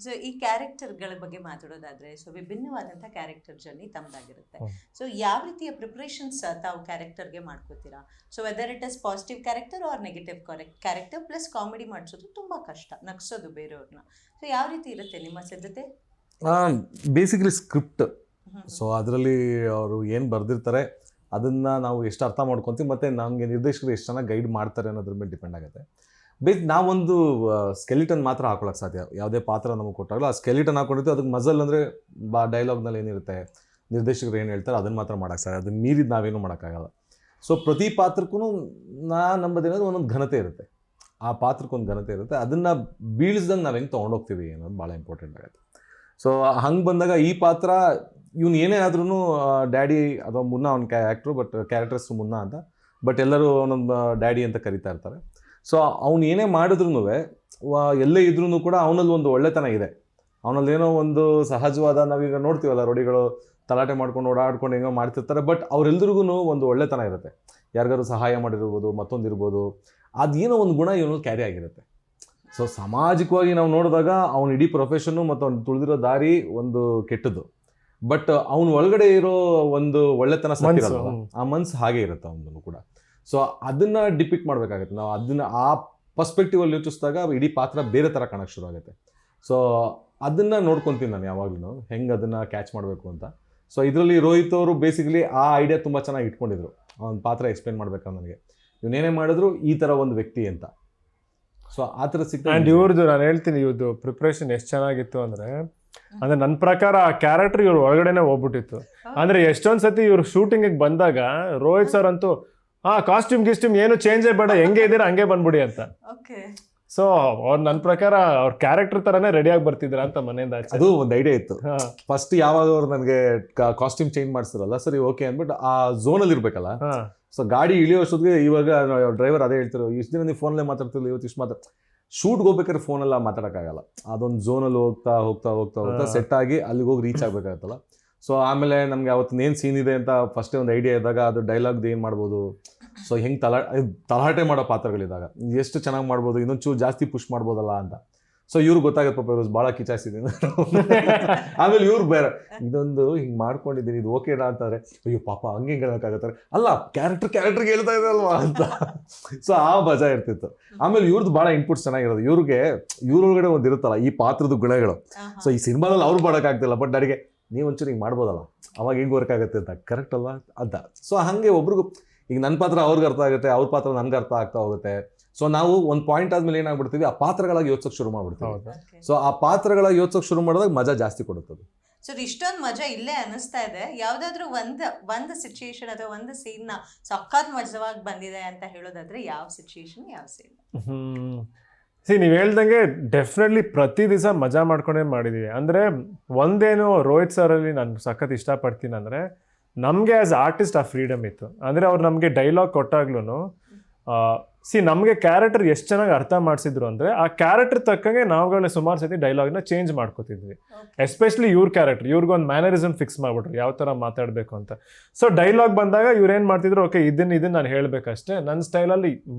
So ಈ ಕ್ಯಾರೆಕ್ಟರ್ಗಳ ಬಗ್ಗೆ ಮಾತಾಡೋದಾದ್ರೆ, ಸೊ ವಿಭಿನ್ನವಾದಂಥ ಕ್ಯಾರೆಕ್ಟರ್ ಜರ್ನಿ ತಮ್ಮದಾಗಿರುತ್ತೆ. ಸೊ ಯಾವ ರೀತಿಯ ಪ್ರಿಪ್ರೇಷನ್ಸ್ ತಾವು ಕ್ಯಾರೆಕ್ಟರ್ಗೆ ಮಾಡ್ಕೋತೀರಾ? So whether it is positive character or negative character plus comedy ಮಾಡಿಸೋದು ತುಂಬ ಕಷ್ಟ, ನಗ್ಸೋದು ಬೇರೆಯವ್ರನ್ನ. ಸೊ ಯಾವ ರೀತಿ ಇರುತ್ತೆ ನಿಮ್ಮ ಸಿದ್ಧತೆ? Basically script. ಸೊ ಅದರಲ್ಲಿ ಅವರು ಏನು ಬರೆದಿರ್ತಾರೆ ಅದನ್ನು ನಾವು ಎಷ್ಟು ಅರ್ಥ ಮಾಡ್ಕೊತೀವಿ, ಮತ್ತು ನಮಗೆ ನಿರ್ದೇಶಕರು ಎಷ್ಟು ಚೆನ್ನಾಗಿ ಗೈಡ್ ಮಾಡ್ತಾರೆ ಅನ್ನೋದ್ರ ಮೇಲೆ ಡಿಪೆಂಡ್ ಆಗುತ್ತೆ. ನಾವೊಂದು ಸ್ಕೆಲಿಟನ್ ಮಾತ್ರ ಹಾಕೊಳಕ್ಕೆ ಸಾಧ್ಯ. ಯಾವುದೇ ಪಾತ್ರ ನಮಗೆ ಕೊಟ್ಟಾಗಲೂ ಆ ಸ್ಕೆಲಿಟನ್ ಹಾಕೊಂಡಿರ್ತೀವಿ, ಅದಕ್ಕೆ ಮಜಲ್ ಅಂದರೆ ಡೈಲಾಗ್ನಲ್ಲಿ ಏನಿರುತ್ತೆ, ನಿರ್ದೇಶಕರು ಏನು ಹೇಳ್ತಾರೆ ಅದನ್ನು ಮಾತ್ರ ಮಾಡೋಕ್ಕೆ ಸಾಧ್ಯ. ಅದನ್ನು ಮೀರಿದ ನಾವೇನು ಮಾಡೋಕ್ಕಾಗಲ್ಲ. ಸೊ ಪ್ರತಿ ಪಾತ್ರಕ್ಕೂ ನಂಬೋದೇನೋದು ಒಂದೊಂದು ಘನತೆ ಇರುತ್ತೆ, ಆ ಪಾತ್ರಕ್ಕೊಂದು ಘನತೆ ಇರುತ್ತೆ. ಅದನ್ನು ಬೀಳಿಸ್ದಂಗೆ ನಾವು ಹೆಂಗೆ ತೊಗೊಂಡೋಗ್ತೀವಿ ಅನ್ನೋದು ಭಾಳ ಇಂಪಾರ್ಟೆಂಟ್ ಆಗುತ್ತೆ. ಸೊ ಹಂಗೆ ಬಂದಾಗ ಈ ಪಾತ್ರ ಇವನು ಏನೇ ಆದ್ರೂ ಡ್ಯಾಡಿ ಅಥವಾ ಮುನ್ನ ಅವ್ನ ಆ್ಯಕ್ಟ್ರು, ಬಟ್ ಕ್ಯಾರೆಕ್ಟರ್ಸ್ ಮುನ್ನ ಅಂತ, ಬಟ್ ಎಲ್ಲರೂ ಅವನೊಂದು ಡ್ಯಾಡಿ ಅಂತ ಕರಿತಾ ಇರ್ತಾರೆ. ಸೊ ಅವ್ನು ಏನೇ ಮಾಡಿದ್ರೂ ಎಲ್ಲೇ ಇದ್ರೂ ಕೂಡ ಅವನಲ್ಲಿ ಒಂದು ಒಳ್ಳೆತನ ಇದೆ. ಅವನಲ್ಲಿ ಏನೋ ಒಂದು ಸಹಜವಾದ, ನಾವೀಗ ನೋಡ್ತೀವಲ್ಲ ರೋಡಿಗಳು ತಲಾಟೆ ಮಾಡ್ಕೊಂಡು ಓಡಾಡ್ಕೊಂಡು ಹೆಂಗೋ ಮಾಡ್ತಿರ್ತಾರೆ, ಬಟ್ ಅವ್ರೆಲ್ರಿಗೂ ಒಂದು ಒಳ್ಳೆತನ ಇರುತ್ತೆ. ಯಾರಿಗಾರು ಸಹಾಯ ಮಾಡಿರ್ಬೋದು, ಮತ್ತೊಂದಿರ್ಬೋದು, ಅದೇನೋ ಒಂದು ಗುಣ ಇವನಲ್ಲಿ ಕ್ಯಾರಿ ಆಗಿರುತ್ತೆ. ಸೊ ಸಾಮಾಜಿಕವಾಗಿ ನಾವು ನೋಡಿದಾಗ ಅವ್ನ ಇಡೀ ಪ್ರೊಫೆಷನ್ನು ಮತ್ತು ಅವ್ನು ತುಳಿದಿರೋ ದಾರಿ ಒಂದು ಕೆಟ್ಟದ್ದು, ಬಟ್ ಅವ್ನ ಒಳಗಡೆ ಇರೋ ಒಂದು ಒಳ್ಳೆತನ ಸತ್ತಿರಲ್ಲ, ಆ ಮನ್ಸು ಹಾಗೆ ಇರುತ್ತೆ ಅವನು ಕೂಡ. ಸೊ ಅದನ್ನು ಡಿಪಿಕ್ಟ್ ಮಾಡಬೇಕಾಗುತ್ತೆ ನಾವು. ಅದನ್ನು ಆ ಪರ್ಸ್ಪೆಕ್ಟಿವಲ್ಲಿ ಯೋಚಿಸಿದಾಗ ಇಡೀ ಪಾತ್ರ ಬೇರೆ ಥರ ಕಾಣೋಕ್ಕೆ ಶುರು ಆಗುತ್ತೆ. ಸೊ ಅದನ್ನು ನೋಡ್ಕೊತೀನಿ ನಾನು ಯಾವಾಗಲೂ, ಹೆಂಗೆ ಅದನ್ನು ಕ್ಯಾಚ್ ಮಾಡಬೇಕು ಅಂತ. ಸೊ ಇದರಲ್ಲಿ ರೋಹಿತ್ ಅವರು ಬೇಸಿಕಲಿ ಆ ಐಡಿಯಾ ತುಂಬ ಚೆನ್ನಾಗಿ ಇಟ್ಕೊಂಡಿದ್ರು. ಅವ್ನ ಪಾತ್ರ ಎಕ್ಸ್ಪ್ಲೇನ್ ಮಾಡ್ಬೇಕಂದ್ರೆ ನನಗೆ ಇವನೇನೇ ಮಾಡಿದ್ರು ಈ ಥರ ಒಂದು ವ್ಯಕ್ತಿ ಅಂತ. ಸೊ ಆ ಥರ ಸಿಕ್ತ. ಆ್ಯಂಡ್ ಇವ್ರದ್ದು ನಾನು ಹೇಳ್ತೀನಿ, ಇವ್ರದ್ದು ಪ್ರಿಪ್ರೇಷನ್ ಎಷ್ಟು ಚೆನ್ನಾಗಿತ್ತು ಅಂದರೆ ನನ್ನ ಪ್ರಕಾರ ಆ ಕ್ಯಾರೆಕ್ಟರ್ ಇವ್ರು ಒಳಗಡೆನೆ ಹೋಗ್ಬಿಟ್ಟಿತ್ತು. ಅಂದರೆ ಎಷ್ಟೊಂದು ಸತಿ ಇವ್ರು ಶೂಟಿಂಗಿಗೆ ಬಂದಾಗ ರೋಹಿತ್ ಸರ್ ಅಂತೂ ಕಾಸ್ಟ್ಯೂಮ್ ಏನು ಚೇಂಜೇ ಬೇಡ, ಹೆಂಗೆ ಇದ್ದೀರಾ ಹಂಗೆ ಬಂದ್ಬಿಡಿ ಅಂತ. ಸೊ ಅವ್ರು ನನ್ನ ಪ್ರಕಾರ ಅವ್ರ ಕ್ಯಾರೆಕ್ಟರ್ ಥರನೇ ರೆಡಿಯಾಗಿ ಬರ್ತಿದ್ರ ಅಂತ ಮನೆಯಿಂದ. ಅದು ಒಂದು ಐಡಿಯಾ ಇತ್ತು. ಫಸ್ಟ್ ಯಾವಾಗ ಅವ್ರು ನನಗೆ ಕಾಸ್ಟ್ಯೂಮ್ ಚೇಂಜ್ ಮಾಡಿಸ್ತಾರಲ್ಲ, ಸರಿ ಓಕೆ ಅಂದ್ಬಿಟ್ಟು ಆ ಝೋನಲ್ಲಿ ಇರಬೇಕಲ್ಲ. ಸೊ ಗಾಡಿ ಇಳಿಯೋಷ್ಟೊತ್ತಿಗೆ ಇವಾಗ ಡ್ರೈವರ್ ಅದೇ ಹೇಳ್ತಿರೋ, ಇಷ್ಟು ದಿನ ನೀವು ಫೋನಲ್ಲೇ ಮಾತಾಡ್ತಿಲ್ಲ, ಇವತ್ತು ಇಷ್ಟು ಶೂಟ್ಗೆ ಹೋಗ್ಬೇಕಾದ್ರೆ ಫೋನೆಲ್ಲ ಮಾತಾಡೋಕ್ಕಾಗಲ್ಲ. ಅದೊಂದು ಝೋನಲ್ಲಿ ಹೋಗ್ತಾ ಹೋಗ್ತಾ ಹೋಗ್ತಾ ಹೋಗ್ತಾ ಸೆಟ್ ಆಗಿ ಅಲ್ಲಿಗೆ ಹೋಗಿ ರೀಚ್ ಆಗಬೇಕಾಗತ್ತಲ್ಲ. ಸೊ ಆಮೇಲೆ ನಮಗೆ ಅವತ್ತು ಏನು ಸೀನ್ ಇದೆ ಅಂತ ಫಸ್ಟೇ ಒಂದು ಐಡಿಯಾ ಇದ್ದಾಗ ಅದು ಡೈಲಾಗ್ದು ಏನು ಮಾಡ್ಬೋದು, ಸೊ ಹೆಂಗೆ ತಲಾಟೆ ಮಾಡೋ ಪಾತ್ರಗಳಿದ್ದಾಗ ಎಷ್ಟು ಚೆನ್ನಾಗಿ ಮಾಡ್ಬೋದು, ಇನ್ನೊಂದು ಚೂರು ಜಾಸ್ತಿ ಪುಷ್ ಮಾಡ್ಬೋದಲ್ಲ ಅಂತ. ಸೊ ಇವ್ರಿಗೆ ಗೊತ್ತಾಗತ್ತೆ ಪಾಪ, ಇವ್ರು ಭಾಳ ಕಿಚಾಯಿಸಿದ್ದೀನಿ. ಆಮೇಲೆ ಇವ್ರು ಬೇರೆ ಇದೊಂದು ಹಿಂಗೆ ಮಾಡ್ಕೊಂಡಿದ್ದೀನಿ, ಇದು ಓಕೆನಾ ಅಂತಂದರೆ ಅಯ್ಯೋ ಪಾಪ ಹಂಗೆ ಹೇಳೋಕ್ಕಾಗತ್ತಾರೆ, ಅಲ್ಲ ಕ್ಯಾರೆಕ್ಟರ್ಗೆ ಹೇಳ್ತಾ ಇದೆ ಅಲ್ವಾ ಅಂತ. ಸೊ ಆ ಮಜಾ ಇರ್ತಿತ್ತು. ಆಮೇಲೆ ಇವ್ರದ್ದು ಭಾಳ ಇನ್ಪುಟ್ಸ್ ಚೆನ್ನಾಗಿರೋದು. ಇವ್ರೊಳಗಡೆ ಒಂದು ಇರುತ್ತಲ್ಲ ಈ ಪಾತ್ರದ ಗುಣಗಳು. ಸೊ ಈ ಸಿನಿಮಾದಲ್ಲಿ ಅವ್ರು ಮಾಡೋಕ್ಕಾಗ್ತಿಲ್ಲ, ಬಟ್ ನನಗೆ ನೀವು ಒಂಚೂರು ಹಿಂಗೆ ಮಾಡ್ಬೋದಲ್ಲ, ಅವಾಗ ಹೆಂಗೆ ವರ್ಕ್ ಆಗುತ್ತೆ ಅಂತ. ಕರೆಕ್ಟ್ ಅಲ್ವಾ ಅಂತ. ಸೊ ಹಾಗೆ ಒಬ್ರಿಗೂ ಈಗ ನನ್ನ ಪಾತ್ರ ಅವ್ರಿಗೆ ಅರ್ಥ ಆಗುತ್ತೆ, ಅವ್ರ ಪಾತ್ರ ನನ್ಗೆ ಅರ್ಥ ಆಗ್ತಾ ಹೋಗುತ್ತೆ. ಸೊ ನಾವು ಒಂದು ಪಾಯಿಂಟ್ ಆದ್ಮೇಲೆ ಏನಾಗ್ಬಿಡ್ತೀವಿ, ಆ ಪಾತ್ರಗಳಾಗಿ ಯೋಚಿಸೋಕೆ ಶುರು ಮಾಡ್ಬಿಡ್ತೀವಿ. ಸೊ ಆ ಪಾತ್ರಗಳಾಗಿ ಯೋಚಿಸೋಕೆ ಶುರು ಮಾಡಿದಾಗ ಮಜಾ ಜಾಸ್ತಿ ಕೊಡುತ್ತದೆ. ಸೊ ಇಷ್ಟೊಂದು ಮಜಾ ಇಲ್ಲೇ ಅನಿಸ್ತಾ ಇದೆ. ಯಾವುದಾದ್ರೂ ಒಂದು ಸಿಚುಯೇಷನ್ ಅಥವಾ ಒಂದು ಸೀನ್ನ ಸಖತ್ ಮಜವಾಗಿ ಬಂದಿದೆ ಅಂತ ಹೇಳೋದಾದ್ರೆ ಯಾವ ಸಿಚುಯೇಷನ್, ಯಾವ ಸೀನ್? ನೀವು ಹೇಳ್ದಂಗೆ ಡೆಫಿನೆಟ್ಲಿ ಪ್ರತಿ ದಿವಸ ಮಜಾ ಮಾಡ್ಕೊಂಡೇ ಮಾಡಿದ್ದೀವಿ. ಅಂದರೆ ಒಂದೇನು ರೋಹಿತ್ ಸರಲ್ಲಿ ನಾನು ಸಖತ್ ಇಷ್ಟಪಡ್ತೀನಿ ಅಂದರೆ, ನಮಗೆ ಆ್ಯಸ್ ಆರ್ಟಿಸ್ಟ್ ಆ ಫ್ರೀಡಮ್ ಇತ್ತು. ಅಂದರೆ ಅವ್ರು ನಮಗೆ ಡೈಲಾಗ್ ಕೊಟ್ಟಾಗ್ಲೂ ನಮಗೆ ಕ್ಯಾರೆಕ್ಟರ್ ಎಷ್ಟು ಚೆನ್ನಾಗಿ ಅರ್ಥ ಮಾಡಿಸಿದ್ರು ಅಂದರೆ, ಆ ಕ್ಯಾರೆಕ್ಟರ್ ತಕ್ಕಂಗೆ ನಾವುಗಳೇ ಸುಮಾರು ಸತಿ ಡೈಲಾಗ್ನ ಚೇಂಜ್ ಮಾಡ್ಕೋತಿದ್ವಿ. ಎಸ್ಪೆಷಲಿ ಇವ್ರ ಕ್ಯಾರೆಕ್ಟರ್, ಇವ್ರಿಗೊಂದು ಮ್ಯಾನರಿಸಮ್ ಫಿಕ್ಸ್ ಮಾಡ್ಬಿಟ್ರು ಯಾವ ಥರ ಮಾತಾಡಬೇಕು ಅಂತ. ಸೊ ಡೈಲಾಗ್ ಬಂದಾಗ ಇವ್ರು ಏನು ಮಾಡ್ತಿದ್ರು, ಓಕೆ ಇದನ್ನು ನಾನು ಹೇಳಬೇಕಷ್ಟೇ, ನನ್ನ ಸ್ಟೈಲಲ್ಲಿ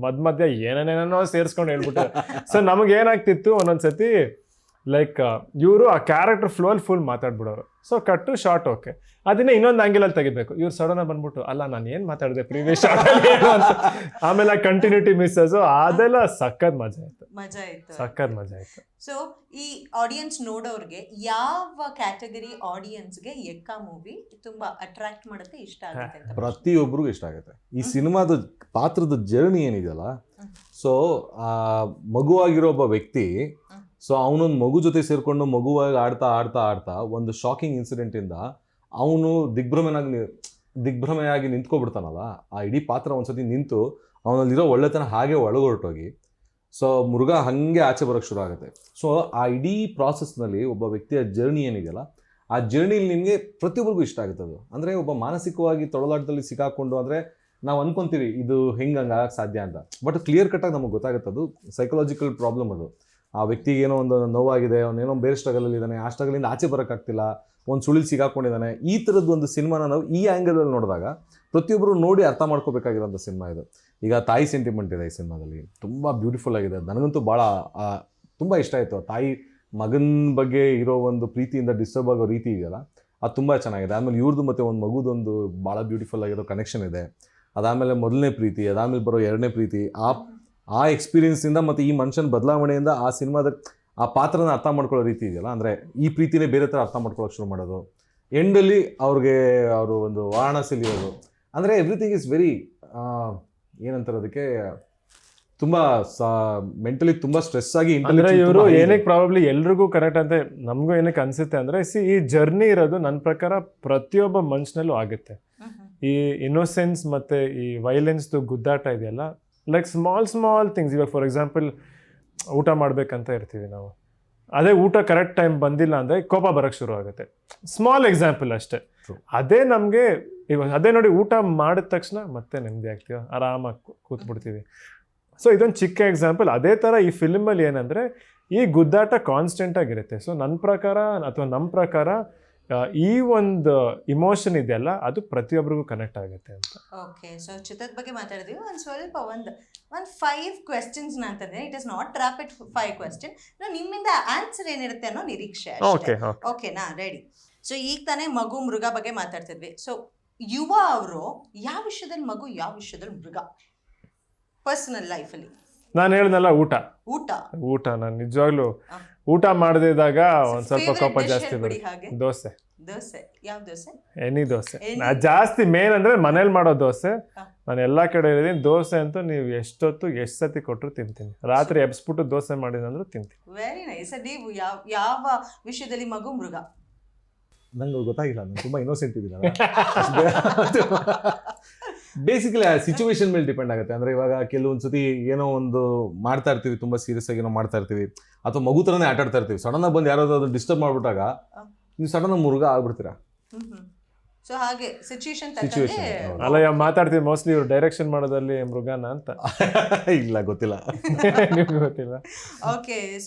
ಮಧ್ಯ ಏನೇನೇನೋ ಸೇರಿಸ್ಕೊಂಡು ಹೇಳ್ಬಿಟ್ಟೆ. ಸೊ ನಮಗೇನಾಗ್ತಿತ್ತು ಒಂದೊಂದು ಸತಿ ಲೈಕ್ ಇವರು ಆ ಕ್ಯಾರೆಕ್ಟರ್ ಫ್ಲೋಲ್ಲಿ ಫುಲ್ ಮಾತಾಡ್ಬಿಡೋರು. ಸೊ ಕಟ್ಟು ಶಾರ್ಟ್ ಓಕೆ, ಅದನ್ನೇ ಇನ್ನೊಂದು ಆ್ಯಂಗಲಲ್ಲಿ ತೆಗಿಬೇಕು. ಇವ್ರು ಸಡನ್ ಬಂದ್ಬಿಟ್ಟು ಅಲ್ಲ ನಾನು ಏನು ಮಾತಾಡಿದೆ ಪ್ರೀವಿಯಸ್ ಶಾರ್ಟಲ್ಲಿ ಅಂತ, ಆಮೇಲೆ ಆ ಕಂಟಿನ್ಯೂಟಿ ಮಿಸ್ಸಸ್ಸು ಅದೆಲ್ಲ ಸಖತ್ ಮಜಾ ಇತ್ತು, ಸಖತ್ ಮಜಾ ಇತ್ತು. ಸೊ ಈ ಆಡಿಯನ್ಸ್ ನೋಡೋರ್ಗೆ ಯಾವ ಕ್ಯಾಟಗರಿ ಆಡಿಯನ್ಸ್ಗೆ ಎಕ್ಕಾ ಮೂವಿ ತುಂಬಾ ಅಟ್ರಾಕ್ಟ್ ಮಾಡುತ್ತೆ, ಇಷ್ಟ ಆಗುತ್ತೆ? ಪ್ರತಿಯೊಬ್ಬರಿಗೂ ಇಷ್ಟ ಆಗುತ್ತೆ. ಈ ಸಿನಿಮಾದ ಪಾತ್ರದ ಜರ್ನಿ ಏನಿದೆಯಲ್ಲ, ಸೊ ಮಗುವಾಗಿರೋ ಒಬ್ಬ ವ್ಯಕ್ತಿ, ಸೊ ಅವನೊಂದು ಮಗು ಜೊತೆ ಸೇರಿಕೊಂಡು ಮಗುವಾಗಿ ಆಡ್ತಾ ಆಡ್ತಾ ಆಡ್ತಾ ಒಂದು ಶಾಕಿಂಗ್ ಇನ್ಸಿಡೆಂಟಿಂದ ಅವನು ದಿಗ್ಭ್ರಮೆಯಾಗಿ ನಿಂತ್ಕೊಬಿಡ್ತಾನಲ್ಲ, ಆ ಇಡೀ ಪಾತ್ರ ಒಂದ್ಸತಿ ನಿಂತು ಅವನಲ್ಲಿರೋ ಒಳ್ಳೆತನ ಹಾಗೆ ಒಳಗೊರಟೋಗಿ ಸೊ ಮೃಗ ಹಾಗೆ ಆಚೆ ಬರೋಕ್ಕೆ ಶುರು ಆಗುತ್ತೆ. ಸೊ ಆ ಇಡೀ ಪ್ರಾಸೆಸ್ನಲ್ಲಿ ಒಬ್ಬ ವ್ಯಕ್ತಿಯ ಜರ್ನಿ ಏನಿದೆಯಲ್ಲ, ಆ ಜರ್ನಿಲಿ ನಿಮಗೆ ಪ್ರತಿಯೊಬ್ಬರಿಗೂ ಇಷ್ಟ ಆಗುತ್ತೆ. ಅದು ಅಂದರೆ ಒಬ್ಬ ಮಾನಸಿಕವಾಗಿ ತೊಳಲಾಟದಲ್ಲಿ ಸಿಕ್ಕಾಕೊಂಡು, ಅಂದರೆ ನಾವು ಅನ್ಕೊಂತೀವಿ ಇದು ಹೆಂಗೆ ಆಗಕ್ಕೆ ಸಾಧ್ಯ ಅಂತ, ಬಟ್ ಕ್ಲಿಯರ್ ಕಟ್ಟಾಗಿ ನಮಗೆ ಗೊತ್ತಾಗುತ್ತೆ ಅದು ಸೈಕಲಾಜಿಕಲ್ ಪ್ರಾಬ್ಲಮ್. ಅದು ಆ ವ್ಯಕ್ತಿಗೆ ಏನೋ ಒಂದು ನೋವಾಗಿದೆ, ಅವನೇನೋ ಬೇರೆ ಸ್ಟ್ರಗಲಲ್ಲಿ ಇದ್ದಾನೆ, ಆ ಸ್ಟ್ರಗಲಿಂದ ಆಚೆ ಬರೋಕ್ಕಾಗ್ತಿಲ್ಲ, ಒಂದು ಸುಳಿಲ್ ಸಿಗಾಕೊಂಡಿದ್ದಾನೆ. ಈ ಥರದ್ದು ಒಂದು ಸಿನಿಮಾನ ನಾವು ಈ ಆ್ಯಂಗಲಲ್ಲಿ ನೋಡಿದಾಗ ಪ್ರತಿಯೊಬ್ಬರು ನೋಡಿ ಅರ್ಥ ಮಾಡ್ಕೋಬೇಕಾಗಿರೋಂಥ ಸಿನಿಮಾ ಇದು. ಈಗ ತಾಯಿ ಸೆಂಟಿಮೆಂಟ್ ಇದೆ ಈ ಸಿನಿಮಾದಲ್ಲಿ, ತುಂಬ ಬ್ಯೂಟಿಫುಲ್ ಆಗಿದೆ. ನನಗಂತೂ ಭಾಳ ತುಂಬ ಇಷ್ಟ ಆಯಿತು. ತಾಯಿ ಮಗನ ಬಗ್ಗೆ ಇರೋ ಒಂದು ಪ್ರೀತಿಯಿಂದ ಡಿಸ್ಟರ್ಬ್ ಆಗೋ ರೀತಿ ಇದೆಯಲ್ಲ ಅದು ತುಂಬ ಚೆನ್ನಾಗಿದೆ. ಆಮೇಲೆ ಇವ್ರದ್ದು ಮತ್ತು ಒಂದು ಮಗುದೊಂದು ಭಾಳ ಬ್ಯೂಟಿಫುಲ್ ಆಗಿರೋ ಕನೆಕ್ಷನ್ ಇದೆ. ಅದಾದಮೇಲೆ ಮೊದಲನೇ ಪ್ರೀತಿ, ಅದಾದಮೇಲೆ ಬರೋ ಎರಡನೇ ಪ್ರೀತಿ, ಆ ಎಕ್ಸ್ಪೀರಿಯನ್ಸಿಂದ ಮತ್ತು ಈ ಮನುಷ್ಯನ ಬದಲಾವಣೆಯಿಂದ ಆ ಸಿನಿಮಾದ ಆ ಪಾತ್ರನ ಅರ್ಥ ಮಾಡ್ಕೊಳ್ಳೋ ರೀತಿ ಇದೆಯಲ್ಲ, ಅಂದರೆ ಈ ಪ್ರೀತಿನೇ ಬೇರೆ ಥರ ಅರ್ಥ ಮಾಡ್ಕೊಳ್ಳೋಕೆ ಶುರು ಮಾಡೋದು. ಎಂಡಲ್ಲಿ ಅವರು ಒಂದು ವಾರಣಾಸಿಲಿಯೋದು, ಅಂದರೆ ಎವ್ರಿಥಿಂಗ್ ಇಸ್ ವೆರಿ ಏನಂತಾರೆ ಅದಕ್ಕೆ, ತುಂಬ ಮೆಂಟಲಿ ತುಂಬ ಸ್ಟ್ರೆಸ್ ಆಗಿ ಅಂದ್ರೆ ಇವರು ಏನಕ್ಕೆ ಪ್ರಾಬಬ್ಲಿ ಎಲ್ರಿಗೂ ಕರೆಕ್ಟ್ ಅಂತ ನಮಗೂ ಏನಕ್ಕೆ ಅನ್ಸುತ್ತೆ ಅಂದ್ರೆ ಈ ಜರ್ನಿ ಇರೋದು ನನ್ನ ಪ್ರಕಾರ ಪ್ರತಿಯೊಬ್ಬ ಮನುಷ್ಯನಲ್ಲೂ ಆಗುತ್ತೆ. ಈ ಇನ್ನೋಸೆನ್ಸ್ ಮತ್ತೆ ಈ ವೈಲೆನ್ಸ್ದು ಗುದ್ದಾಟ ಇದೆಯಲ್ಲ, ಲೈಕ್ ಸ್ಮಾಲ್ ಥಿಂಗ್ಸ್. ಇವಾಗ ಫಾರ್ ಎಕ್ಸಾಂಪಲ್ ಊಟ ಮಾಡ್ಬೇಕಂತ ಇರ್ತೀವಿ ನಾವು, ಅದೇ ಊಟ ಕರೆಕ್ಟ್ ಟೈಮ್ ಬಂದಿಲ್ಲ ಅಂದರೆ ಕೋಪ ಬರೋಕ್ಕೆ ಶುರು ಆಗುತ್ತೆ. ಸ್ಮಾಲ್ ಎಕ್ಸಾಂಪಲ್ ಅಷ್ಟೇ. ಅದೇ ನಮಗೆ ಇವಾಗ ಅದೇ ನೋಡಿ, ಊಟ ಮಾಡಿದ ತಕ್ಷಣ ಮತ್ತೆ ನೆಮ್ಮದಿ ಆಗ್ತೀವಿ, ಆರಾಮಾಗಿ ಕೂತ್ಬಿಡ್ತೀವಿ. ಸೊ ಇದೊಂದು ಚಿಕ್ಕ ಎಕ್ಸಾಂಪಲ್. ಅದೇ ಥರ ಈ ಫಿಲ್ಮಲ್ಲಿ ಏನಂದರೆ ಈ ಗುದ್ದಾಟ ಕಾನ್ಸ್ಟೆಂಟ್ ಆಗಿರುತ್ತೆ. ಸೊ ನನ್ನ ಪ್ರಕಾರ ಅಥವಾ ನಮ್ಮ ಪ್ರಕಾರ ಈ ಒಂದು ಇಮೋಷನ್ ಇದೆಯಲ್ಲ ಅದು ಪ್ರತಿಯೊಬ್ಬರಿಗೂ ಕನೆಕ್ಟ್ ಆಗುತ್ತೆ ಅಂತ. ಓಕೆ, ಸೊ ಚಿತ್ರದ ಬಗ್ಗೆ ಮಾತಾಡಿದ್ವಿ. ಒಂದು ಸ್ವಲ್ಪ ಒಂದು 5 ಕ್ವೆಶ್ಚನ್ಸ್ ಅಂತಂದ್ರೆ it is not rapid 5 question. ನಿಮ್ಮಿಂದ ಆನ್ಸರ್ ಏನಿರುತ್ತೆ ಅನ್ನೋ ನಿರೀಕ್ಷೆ. ಓಕೆನಾ? ರೆಡಿ. ಸೊ ಈಗ ತಾನೇ ಮಗು ಮೃಗ ಬಗ್ಗೆ ಮಾತಾಡ್ತಿದ್ವಿ. ಸೊ ಯುವ ಅವರು ಯಾವ ವಿಷಯದಲ್ಲಿ ಮಗು, ಯಾವ ವಿಷಯದಲ್ಲಿ ಮೃಗ ಪರ್ಸನಲ್ ಲೈಫಲ್ಲಿ? ನಾನು ಹೇಳ್ದಲ್ಲ ಊಟ ನಾನು ನಿಜವಾಗ್ಲೂ ಊಟ ಮಾಡದಿದ್ದಾಗ ಒಂದ್ ಸ್ವಲ್ಪ ಕೋಪ ಜಾಸ್ತಿ ಬರುತ್ತೆ. ದೋಸೆ ಯಾವ ದೋಸೆ? ಎನಿ ದೋಸೆ. ಜಾಸ್ತಿ ಮೇನ್ ಅಂದ್ರೆ ಮನೇಲಿ ಮಾಡೋ ದೋಸೆ. ನಾನು ಎಲ್ಲಾ ಕಡೆ ಹೇಳಿದೀನಿ, ದೋಸೆ ಅಂತೂ ನೀವು ಎಷ್ಟೊತ್ತು ಎಷ್ಟು ಸತಿ ಕೊಟ್ಟರು ತಿಂತೀನಿ. ರಾತ್ರಿ ಎಬ್ಸ್ಬಿಟ್ಟು ದೋಸೆ ಮಾಡಿದಂದ್ರೂ ತಿಂತೀನಿ. Very nice. ನೀವು ಯಾವ ವಿಷಯದಲ್ಲಿ ಮಗು ಮೃಗ? ನಂಗೆ ಗೊತ್ತಾಗಿಲ್ಲ, ನಾನು ತುಂಬ ಇನ್ನೋಸೆಂಟ್ ಇದ್ದೀನಲ್ಲ. ಬೇಸಿಕಲಿ ಆ ಸಿಚುವೇಶನ್ ಮೇಲೆ ಡಿಪೆಂಡ್ ಆಗುತ್ತೆ. ಅಂದರೆ ಇವಾಗ ಕೆಲವೊಂದು ಸತಿ ಏನೋ ಒಂದು ಮಾಡ್ತಾ ಇರ್ತೀವಿ, ತುಂಬ ಸೀರಿಯಸ್ ಆಗಿ ಏನೋ ಮಾಡ್ತಾ ಇರ್ತೀವಿ, ಅಥವಾ ಮಗು ಥರನೇ ಆಟ ಆಡ್ತಾ ಇರ್ತೀವಿ. ಸಡನ್ನಾಗಿ ಬಂದು ಯಾರಾದ್ರೂ ಡಿಸ್ಟರ್ಬ್ ಮಾಡಿಬಿಟ್ಟಾಗ ನೀವು ಸಡನ್ನಾಗಿ ಮುರುಗ ಆಗ್ಬಿಡ್ತೀರಾ. ಸೊ ಹಾಗೆ ಸಿಚುವೇಶನ್ ಅಲ್ಲ ಮಾತಾಡ್ತೀವಿ. ಮೋಸ್ಟ್ಲಿ ಇವ್ರು ಡೈರೆಕ್ಷನ್ ಮಾಡೋದಲ್ಲಿ ಮೃಗನ ಅಂತ. ಇಲ್ಲ, ಗೊತ್ತಿಲ್ಲ. ನಿಮ್ಗೆ ಗೊತ್ತಿಲ್ಲ. ಓಕೆ.